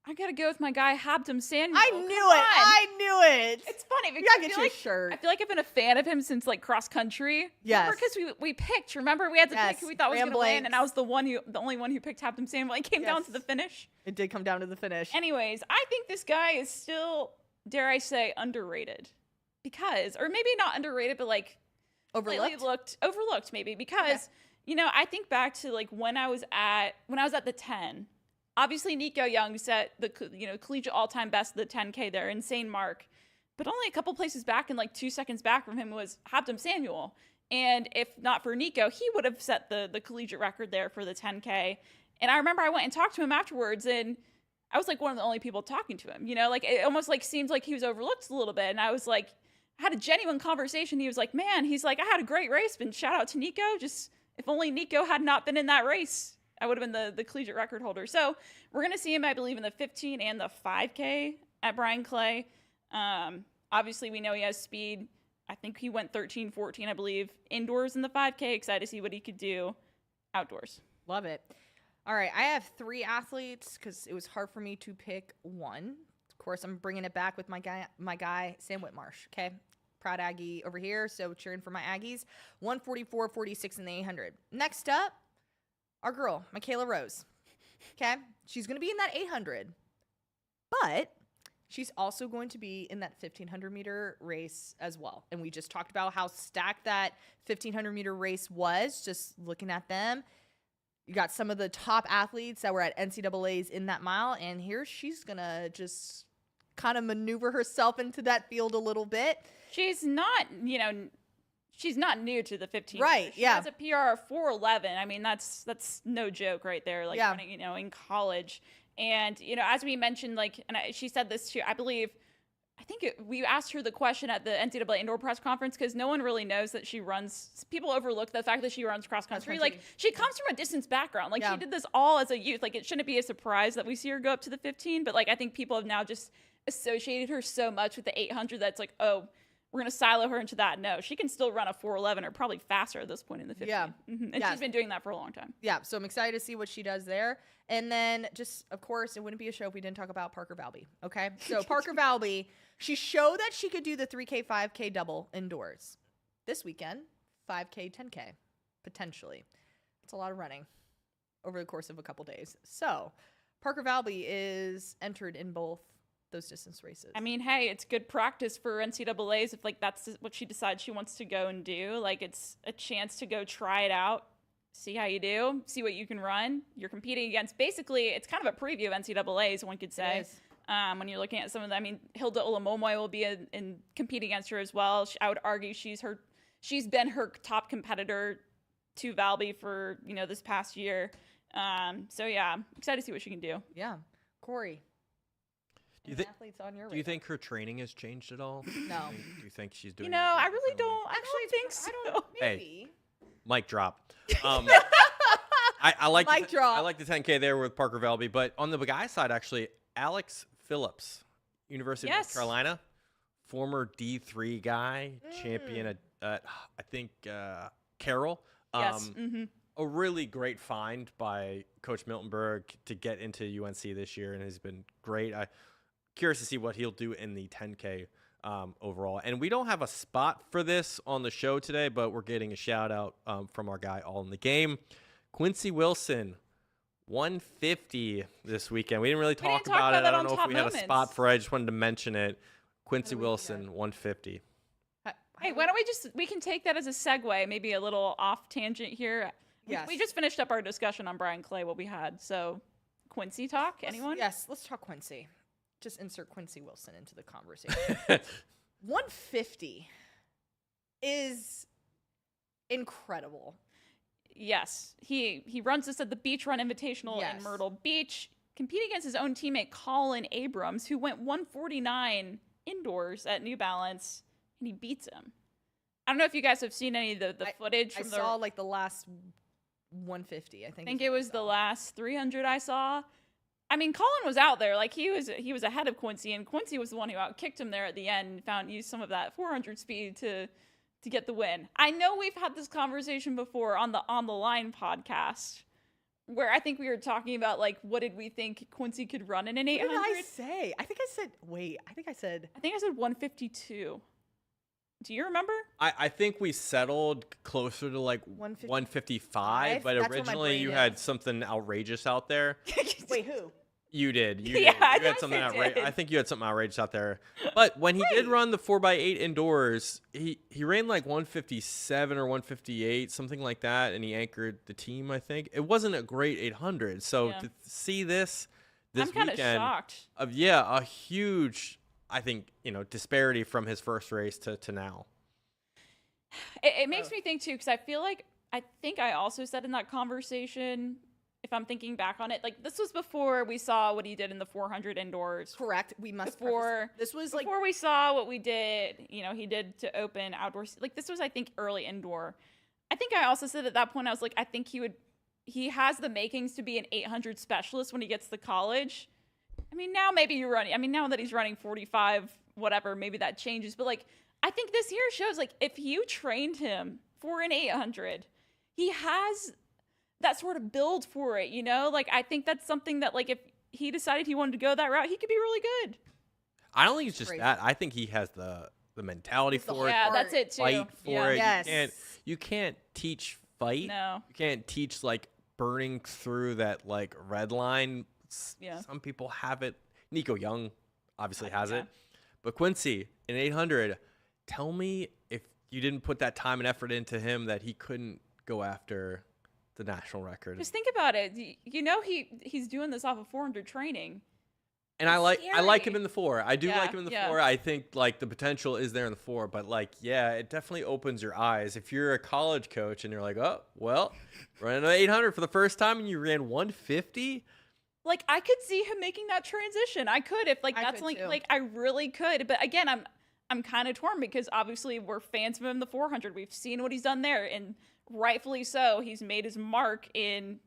I gotta go with my guy Habtem Samuel. I knew it. It's funny because you gotta get you a shirt. I feel like I've been a fan of him since like cross country. Yes, because we picked. Remember, we had to pick who we thought was gonna win, and I was the only one who picked Habtem Samuel. It came down to the finish. It did come down to the finish. Anyways, I think this guy is still, dare I say, underrated, because, or maybe not underrated, but like overlooked maybe, because I think back to like when I was at the 10. Obviously, Nico Young set the collegiate all-time best of the 10K there, insane mark. But only a couple places back and like 2 seconds back from him was Habtem Samuel. And if not for Nico, he would have set the collegiate record there for the 10K. And I remember I went and talked to him afterwards, and I was like one of the only people talking to him. Like it almost like seemed like he was overlooked a little bit. And I was like, I had a genuine conversation. He was like, man, he's like, I had a great race, but shout out to Nico. Just if only Nico had not been in that race, I would have been the collegiate record holder. So we're going to see him, I believe, in the 15 and the 5K at Bryan Clay. Obviously, we know he has speed. I think he went 13, 14, I believe, indoors in the 5K. Excited to see what he could do outdoors. Love it. All right, I have 3 athletes because it was hard for me to pick one. Of course, I'm bringing it back with my guy Sam Whitmarsh, okay? Proud Aggie over here, so cheering for my Aggies. 144.46 in the 800. Next up, our girl, Michaela Rose. Okay? She's going to be in that 800. But she's also going to be in that 1,500-meter race as well. And we just talked about how stacked that 1,500-meter race was, just looking at them. You got some of the top athletes that were at NCAAs in that mile. And here she's going to just kind of maneuver herself into that field a little bit. She's not, she's not new to the 15. Right, She has a PR of 4:11. I mean, that's no joke right there. Like running, in college. And, as we mentioned, she said this too, we asked her the question at the NCAA indoor press conference, because no one really knows that she runs. People overlook the fact that she runs cross country. Like, she comes from a distance background. Like, she did this all as a youth. Like, it shouldn't be a surprise that we see her go up to the 15. But, I think people have now just associated her so much with the 800 that's like, oh, we're going to silo her into that. No, she can still run a 4:11 or probably faster at this point in the 15. Yeah. Mm-hmm. And she's been doing that for a long time. Yeah. So I'm excited to see what she does there. And then just, of course, it wouldn't be a show if we didn't talk about Parker Valby. Okay. So Parker Valby, she showed that she could do the 3K, 5K double indoors this weekend, 5K, 10K, potentially. It's a lot of running over the course of a couple days. So Parker Valby is entered in both those distance races. I mean, hey, it's good practice for NCAAs if that's what she decides she wants to go and do. It's a chance to go try it out, see how you do, see what you can run. You're competing against, basically, it's kind of a preview of NCAAs, one could say. When you're looking at some of them, I mean, Hilda Olamomoy will be in competing against her as well. I would argue she's been her top competitor to Valby for, this past year. So yeah, excited to see what she can do. Yeah. Corey. Do you think her training has changed at all? No. Do you think she's doing? I really don't. Actually, think so. Maybe. Hey, mic drop. I like mic drop. I like the 10K there with Parker Valby, but on the guy side, actually, Alex Phillips, University of North Carolina, former D3 guy, champion at I think Carroll. Yes. A really great find by Coach Miltenberg to get into UNC this year, and has been great. Curious to see what he'll do in the 10K overall. And we don't have a spot for this on the show today, but we're getting a shout out from our guy All in the Game, Quincy Wilson, 150 this weekend. We didn't really talk about it. I don't know if we had a spot for it. I just wanted to mention it. Quincy Wilson, 150. Hey, why don't we can take that as a segue, maybe a little off tangent here. Yes. We just finished up our discussion on Bryan Clay, what we had. So Quincy talk, anyone? Yes, let's talk Quincy. Just insert Quincy Wilson into the conversation. 150 is incredible. Yes, he runs this at the Beach Run Invitational Yes. in Myrtle Beach, competing against his own teammate Colin Abrams, who went 149 indoors at New Balance, and he beats him. I don't know if you guys have seen any of the footage I from saw like the last 150. I I think is it what I was the saw. last 300 I saw. I mean, Colin was out there, like he was ahead of Quincy, and Quincy was the one who outkicked him there at the end and used some of that 400 speed to get the win. I know we've had this conversation before on the On the Line podcast, where I think we were talking about like what did we think Quincy could run in an 800? What did I say? I think I said 152. Do you remember? I think we settled closer to like 155, but That's what my originally brain you is. had something outrageous out there. Wait, who? You did. You Yeah, did. I You had think something I outrageous. did. I think you had something outrageous out there. But when he did run the 4x8 indoors, he ran like 157 or 158, something like that, and he anchored the team, I think. It wasn't a great 800. So Yeah. to see this I'm kind of weekend shocked. a huge, I think, disparity from his first race to now. It makes me think too, because I think I also said in that conversation, if I'm thinking back on it, like this was before we saw what he did in the 400 indoors. Correct. We must Before preface- this was like Before we saw what we did, he did to open outdoors. Like this was, I think, early indoor. I think I also said at that point, I was like, I think he has the makings to be an 800 specialist when he gets to college. I mean, now maybe now that he's running 45, whatever, maybe that changes. But like, I think this year shows like if you trained him for an 800, he has that sort of build for it, Like I think that's something that like if he decided he wanted to go that route, he could be really good. I don't think it's just Crazy. that. I think he has the mentality It's the for it. Yeah, Art, that's it too. Fight for yeah. it. Yes. You can't teach fight. No. You can't teach like burning through that like red line. Yeah. Some people have it. Nico Young obviously has Yeah. it. But Quincy in 800, tell me if you didn't put that time and effort into him that he couldn't go after the national record. Just think about it. He's doing this off of 400 training. And I like scary. him in the 4. I do Yeah, like him in the yeah. 4. I think like the potential is there in the 4, but like it definitely opens your eyes. If you're a college coach and you're like, "Oh, well, running an 800 for the first time and you ran 150?" Like I could see him making that transition. I could if like I that's could like too. like I really could. But again, I'm kind of torn because obviously we're fans of him in the 400. We've seen what he's done there, and rightfully so. He's made his mark in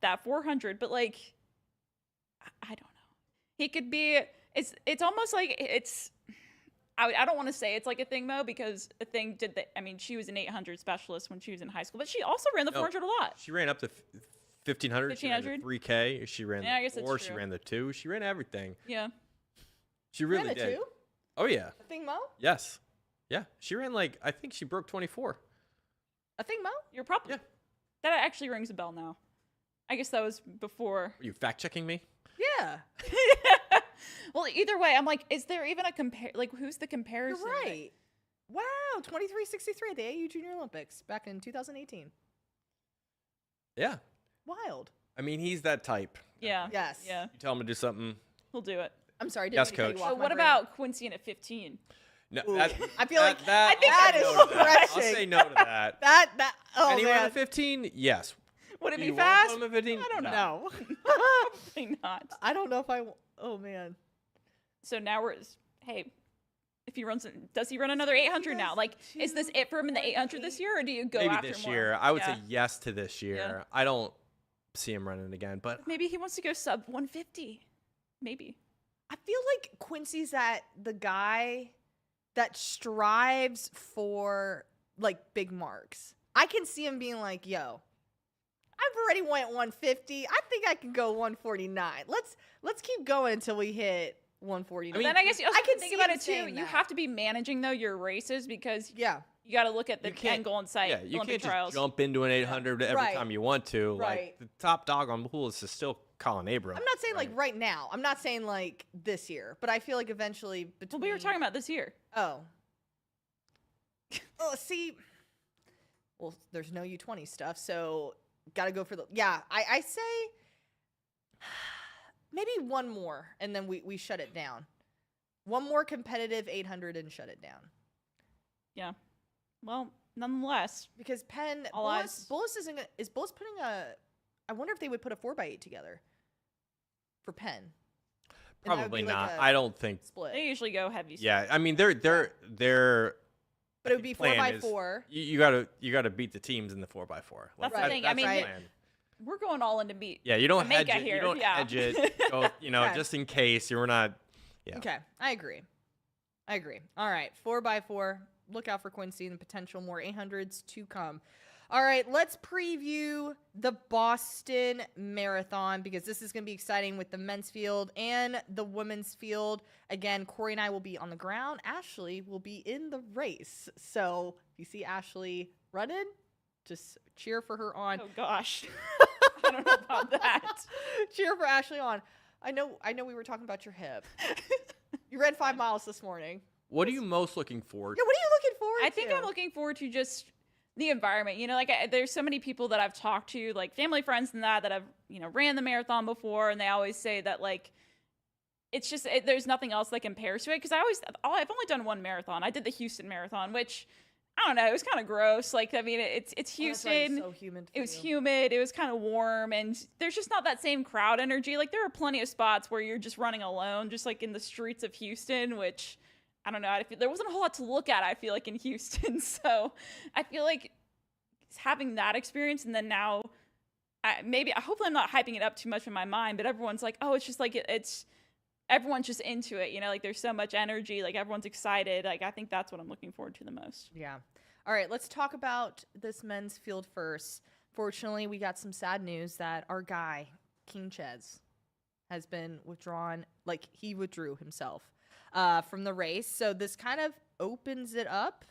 that 400. But like, I don't know. He could be. It's almost like it's. I don't want to say it's like a thing, Mo, because a thing did that. I mean, she was an 800 specialist when she was in high school, but she also ran the No. 400 a lot. She ran up to 1500. She ran the 1500? 3K. She ran Yeah, I the guess that's 4. She true. ran the 2. She ran everything. Yeah. She really ran did. a 2? Oh yeah. A thing, Mo? Yes. Yeah. She ran like I think she broke 24. A thing, Mo? You're probably Yeah. that actually rings a bell now. I guess that was before. Are you fact checking me? Yeah. Well, either way, I'm like, is there even a compare? Like, who's the You're comparison? right. Wow, 23:63 at the AU Junior Olympics back in 2018. Yeah. Wild. I mean, he's that type. Yeah. Yes. Yeah. You tell him to do something. He'll do it. I'm sorry. Yes, Didn't mean to cut Coach. you So off, my what brain. about Quincy in at 15? No, Ooh, that, I feel like that, I think that I'll is say no to that. I'll refreshing. say no to that. that? Oh Anyone man. at 15? Yes. Would it Do be you want to fast? put him at 15? I don't know. No. Probably not. I don't know if I. Oh man. So now hey, if he runs, does he run another 800 now? Like, is this it for him in the 800 this year, or do you go Maybe after this more? year. I would Yeah. say yes to this year. I don't see him running again, but Maybe he wants to go sub 150. Maybe. I feel like Quincy's the guy that strives for like big marks. I can see him being like, "Yo, I've already went 150. I think I can go 149. Let's keep going until we hit 149." I mean, Then I guess you also I can think see about him it too. saying You that. have to be managing though your races because yeah, you got to look at the You can't- end goal in sight. yeah, you Olympic can't trials. just jump into an 800 every Right. time you want to. Right. Like the top dog on the pool is still Colin Abrams. I'm not saying like right now. I'm not saying like this year, but I feel like eventually Well, between. we were talking about this year. Oh. Oh, see. Well, there's no U20 stuff, so gotta go for the. Yeah, I say maybe one more, and then we shut it down. One more competitive 800 and shut it down. Yeah. Well, nonetheless, Because Penn, All eyes. Bullis is Bullis putting I wonder if they would put a 4x8 together for Penn. And that would Probably be like not. a I don't think. split. they usually go heavy. Yeah, I mean they're But it would be plan is 4x4. you gotta beat the teams in the 4x4. That's the thing. I mean, the right. plan. We're going all in to beat. Yeah, you don't hedge Jamaica it. here, You don't yeah. hedge it. Go, Okay. just in case you're not. Yeah. Okay, I agree. All right, 4x4. Look out for Quincy and potential more 800s to come. All right, let's preview the Boston Marathon because this is going to be exciting with the men's field and the women's field. Again, Corey and I will be on the ground. Ashley will be in the race. So if you see Ashley running, just cheer for her on. Oh gosh, I don't know about that. Cheer for Ashley on. I know we were talking about your hip. You ran 5 miles this morning. What are you most looking forward? Yeah, what are you looking forward to? I think I'm looking forward to just the environment. You know, like there's so many people that I've talked to, like family, friends, and that have ran the marathon before, and they always say that like it's just there's nothing else that compares to it. Because I've only done one marathon. I did the Houston Marathon, which I don't know, it was kind of gross. Like I mean, it's Houston. That's why it was so humid for It was you. humid. It was kind of warm, and there's just not that same crowd energy. Like there are plenty of spots where you're just running alone, just like in the streets of Houston, which I don't know. There wasn't a whole lot to look at, I feel like, in Houston. So I feel like having that experience, and then now, hopefully I'm not hyping it up too much in my mind, but everyone's like, oh, it's just like, everyone's just into it. Like there's so much energy, like everyone's excited. Like I think that's what I'm looking forward to the most. Yeah. All right, let's talk about this men's field first. Fortunately, we got some sad news that our guy, King Chez, has been withdrawn. Like he withdrew himself from the race. So this kind of opens it up.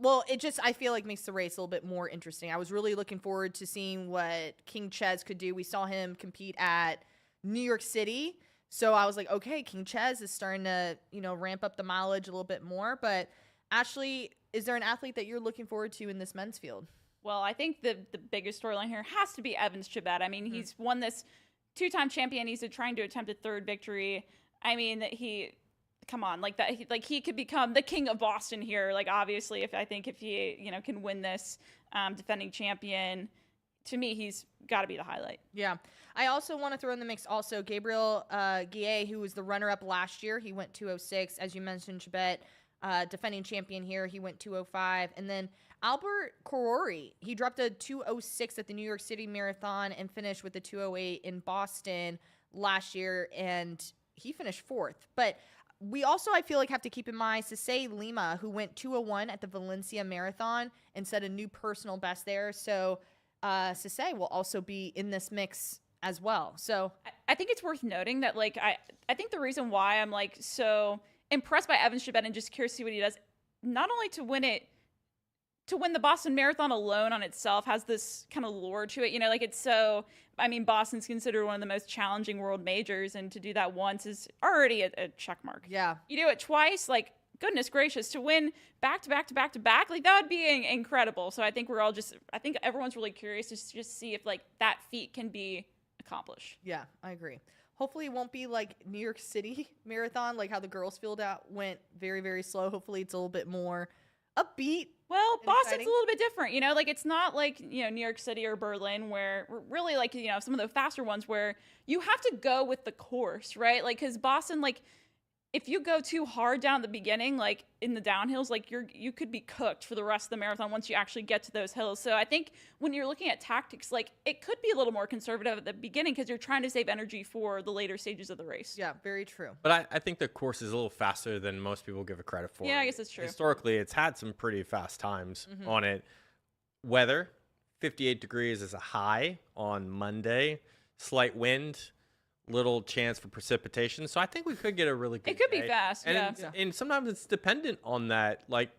Well, it just, I feel like makes the race a little bit more interesting. I was really looking forward to seeing what King Chez could do. We saw him compete at New York City. So I was like, okay, King Chez is starting to, ramp up the mileage a little bit more. But Ashley, is there an athlete that you're looking forward to in this men's field? Well, I think the biggest storyline here has to be Evans Chibet. I mean, he's won this 2-time champion. He's trying to attempt a third victory. I mean, come on, like that, he could become the king of Boston here. Like obviously, if he can win this defending champion, to me he's got to be the highlight. Yeah, I also want to throw in the mix also Gabriel Guillet, who was the runner-up last year. He went 2:06, as you mentioned. Chibet, defending champion here, he went 2:05, and then Albert Korori, he dropped a 2:06 at the New York City Marathon and finished with a 2:08 in Boston last year, and he finished 4th. But we also, I feel like, have to keep in mind Sisay Lima, who went 2:01 at the Valencia Marathon and set a new personal best there. So Sisay will also be in this mix as well. So I think it's worth noting that, like, I think the reason why I'm like so impressed by Evans Chibet and just curious to see what he does, not only to win the Boston Marathon alone on itself has this kind of lore to it. Like it's so, I mean, Boston's considered one of the most challenging world majors, and to do that once is already a check mark. yeah, You do it twice, like, goodness gracious, to win back to back to back to back, like that would be incredible. So I think I think everyone's really curious to just see if like that feat can be accomplished. yeah, I agree. Hopefully it won't be like New York City Marathon, like how the girls field out went very, very slow. Hopefully it's a little bit more upbeat. Well, And Boston's exciting. a little bit different, like it's not like, New York City or Berlin where we're really like, some of the faster ones where you have to go with the course, right? Like, cause Boston, like if you go too hard down at the beginning, like in the downhills, like you could be cooked for the rest of the marathon once you actually get to those hills. So I think when you're looking at tactics, like it could be a little more conservative at the beginning because you're trying to save energy for the later stages of the race. Yeah, very true. But I think the course is a little faster than most people give it credit for. Yeah, I guess that's true. Historically, it's had some pretty fast times on it. Weather, 58 degrees is a high on Monday. Slight wind, little chance for precipitation. So I think we could get a really good It could be day. fast, and yeah. it's- And sometimes it's dependent on that, like,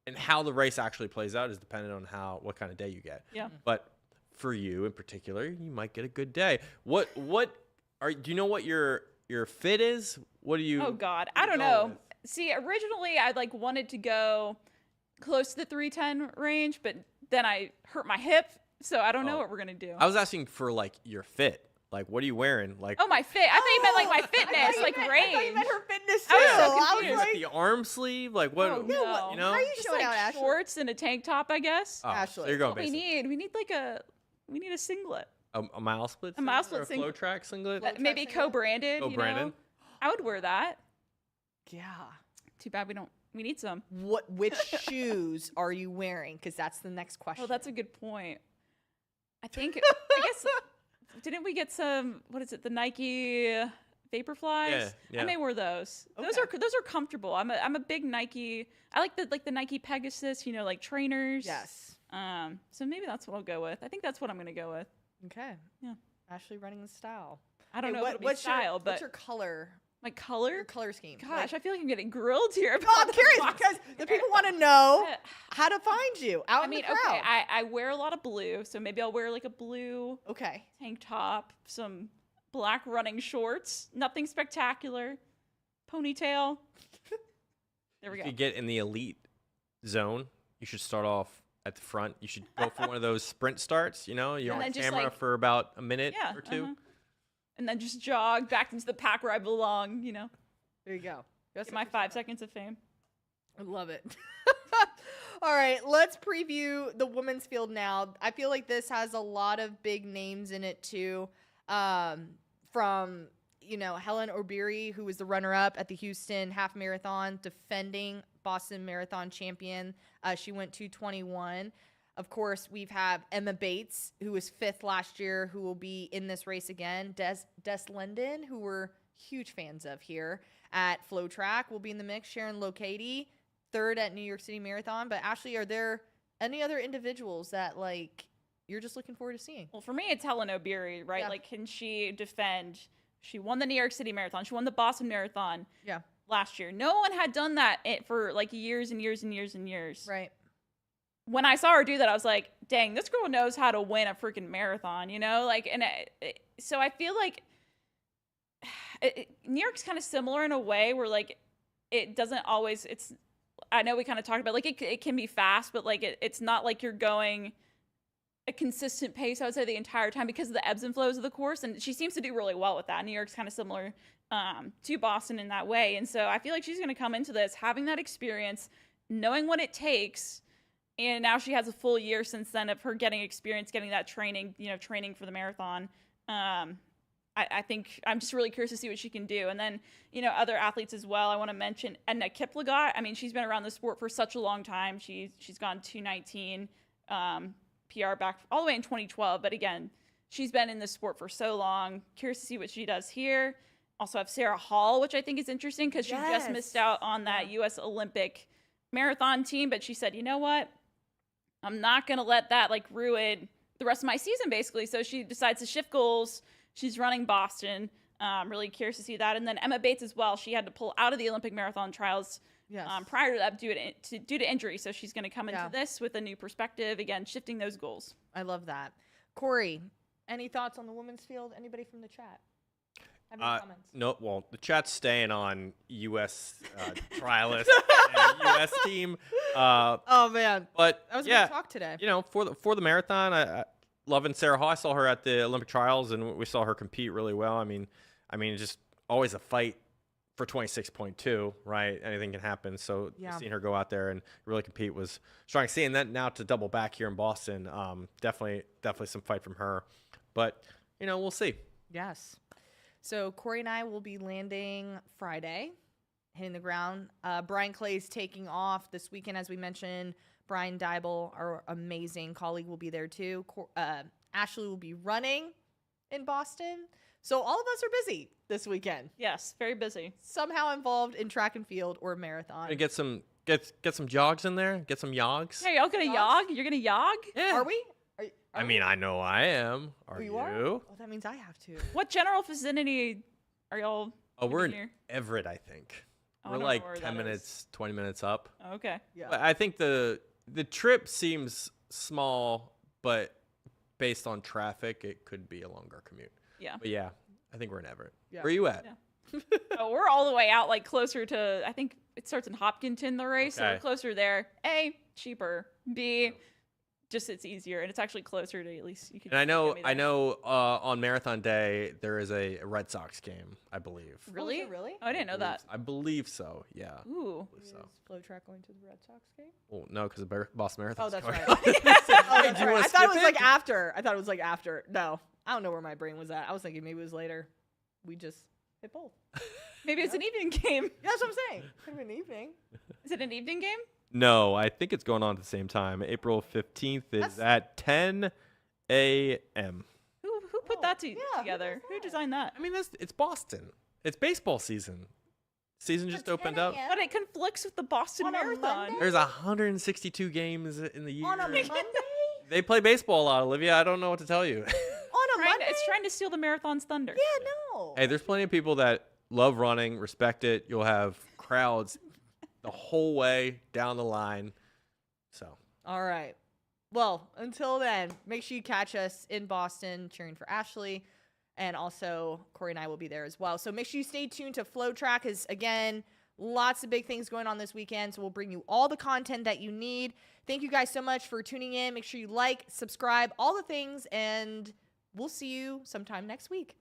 and how the race actually plays out is dependent on what kind of day you get. Yeah. But for you in particular, you might get a good day. Do you know what your fit is? What do you? Oh God, what I do you don't go know. with? See, originally I like wanted to go close to the 310 range, but then I hurt my hip, so I don't know Oh. what we're gonna do. I was asking for like your fit. Like, what are you wearing? Like, Oh, my fit. I thought you meant like my fitness, like I thought you range. meant her fitness too. I was so I was confused. is like, it the arm sleeve? Like, what? Oh, Yeah, no. You know? how are you Just showing like out, Ashley? shorts and a tank top, I guess. Oh, Ashley. so you're going What we basic. need. We need a singlet. A mile split. A mile singlet split or a FloTrack singlet. FloTrack Maybe singlet? co-branded. Co-branded? You know? I would wear that. Yeah. Too bad we don't. We need some. Which shoes are you wearing? Because that's the next question. Oh, that's a good point. I guess didn't we get some? What is it? The Nike Vaporflies. Yeah. I may wear those. Those Okay. are comfortable. I'm a big Nike. I like the Nike Pegasus. You know, like trainers. Yes. So maybe that's what I'll go with. I think that's what I'm gonna go with. Okay. Yeah. Ashley running the style. I don't Hey, know if it'll be style, what's but your color? my color. Your color scheme. Gosh, I feel like I'm getting grilled here. No, I'm about curious the because the people want to know Uh, how to find you out I in mean, the crowd. okay, I wear a lot of blue, so maybe I'll wear like a blue Okay. tank top, some black running shorts, nothing spectacular, ponytail. There we If go. you get in the elite zone, you should start off at the front. You should go for one of those sprint starts. You know, you're And on then just, camera like- for about a minute Yeah, or two. And then just jog back into the pack where I belong. You know, There you go. get my 5 seconds of fame. I love it. All right, let's preview the women's field now. I feel like this has a lot of big names in it too. From Helen Obiri, who was the runner-up at the Houston Half Marathon, defending Boston Marathon champion. She went 2:21. Of course, we've Emma Bates, who was 5th last year, who will be in this race again. Des Linden, who we're huge fans of here at FloTrack, will be in the mix. Sharon Lokady, 3rd at New York City Marathon. But Ashley, are there any other individuals that you're just looking forward to seeing? Well, for me, it's Helen Obiri, right? Yeah. Like, can she defend? She won the New York City Marathon. She won the Boston Marathon Yeah. last year. No one had done that for like years and years and years and years. Right. When I saw her do that, I was like, dang, this girl knows how to win a freaking marathon, you know? Like, and so I feel like New York's kind of similar in a way where, like, it doesn't always, I know we kind of talked about, like, it can be fast, but, like, it's not like you're going a consistent pace, I would say, the entire time because of the ebbs and flows of the course. And she seems to do really well with that. New York's kind of similar to Boston in that way. And so I feel like she's going to come into this having that experience, knowing what it takes. And now she has a full year since then of her getting experience, getting that training, training for the marathon. I think I'm just really curious to see what she can do. And then, other athletes as well. I want to mention Edna Kiplagat. I mean, she's been around the sport for such a long time. She's gone 2:19 PR back all the way in 2012. But again, she's been in the sport for so long. Curious to see what she does here. Also have Sarah Hall, which I think is interesting because she just missed out on that U.S. Olympic marathon team. But she said, you know what? I'm not going to let that ruin the rest of my season, basically. So she decides to shift goals. She's running Boston. Really curious to see that. And then Emma Bates as well. She had to pull out of the Olympic marathon trials prior to that due to injury. So she's going to come into this with a new perspective. Again, shifting those goals. I love that. Corey, any thoughts on the women's field? Anybody from the chat? Have any comments? No, well, the chat's staying on U.S. trialist and U.S. team. Oh man, But that was a yeah, good talk today. for the marathon, I loving Sarah Hall. I saw her at the Olympic trials, and we saw her compete really well. I mean, just always a fight for 26.2, right? Anything can happen. So seeing her go out there and really compete was strong. Seeing that now to double back here in Boston, definitely some fight from her. But we'll see. Yes. So Corey and I will be landing Friday, hitting the ground. Bryan Clay is taking off this weekend, as we mentioned. Brian Dybel, our amazing colleague, will be there too. Ashley will be running in Boston. So all of us are busy this weekend. Yes, very busy. Somehow involved in track and field or marathon. Gonna get some jogs in there. Get some yogs. Hey, y'all gonna Yogs? yog? You're gonna yog? Yeah. Are we? I mean, I know I am. Are you? Well, that means I have to. What general vicinity are y'all? Oh, we're in here? Everett, I think. Oh, I We're don't know like where 10 that minutes, 20 minutes up. Oh, okay. Yeah. But I think the trip seems small, but based on traffic, it could be a longer commute. Yeah. But yeah, I think we're in Everett. Yeah. Where are you at? Yeah. Oh, we're all the way out, closer to. I think it starts in Hopkinton, the race, so Okay. we're closer there. A, cheaper. B, just it's easier and it's actually closer to at least you can. And I know, get me there. on Marathon Day there is a Red Sox game, I believe. Really? Oh, is it really? Oh, I didn't know that. I believe so. Yeah. Ooh. So. Is FloTrack going to the Red Sox game? Well, no, because the Boston Marathon. Oh, that's going right. on. Oh, that's Hey, do you right. wanna I thought it skip was it? like after. I thought it was like after. No, I don't know where my brain was at. I was thinking maybe it was later. We just hit both. Maybe it's an evening game. Yeah, that's what I'm saying. Could have been evening. Is it an evening game? No, I think it's going on at the same time. April 15th is That's- at 10 a.m. Who put Oh, that yeah, together? who Who does that? designed that? I mean, it's Boston. It's baseball season. Season just opened up. But it conflicts with the Boston On a Marathon. Monday? There's 162 games in the year. On a Monday? They play baseball a lot, Olivia. I don't know what to tell you. On a Monday? It's trying to steal the marathon's thunder. Yeah, no. Hey, there's plenty of people that love running, respect it. You'll have crowds the whole way down the line. So, All right. Well, until then, make sure you catch us in Boston cheering for Ashley. And also, Corey and I will be there as well. So make sure you stay tuned to FloTrack because, again, lots of big things going on this weekend. So we'll bring you all the content that you need. Thank you guys so much for tuning in. Make sure you like, subscribe, all the things. And we'll see you sometime next week.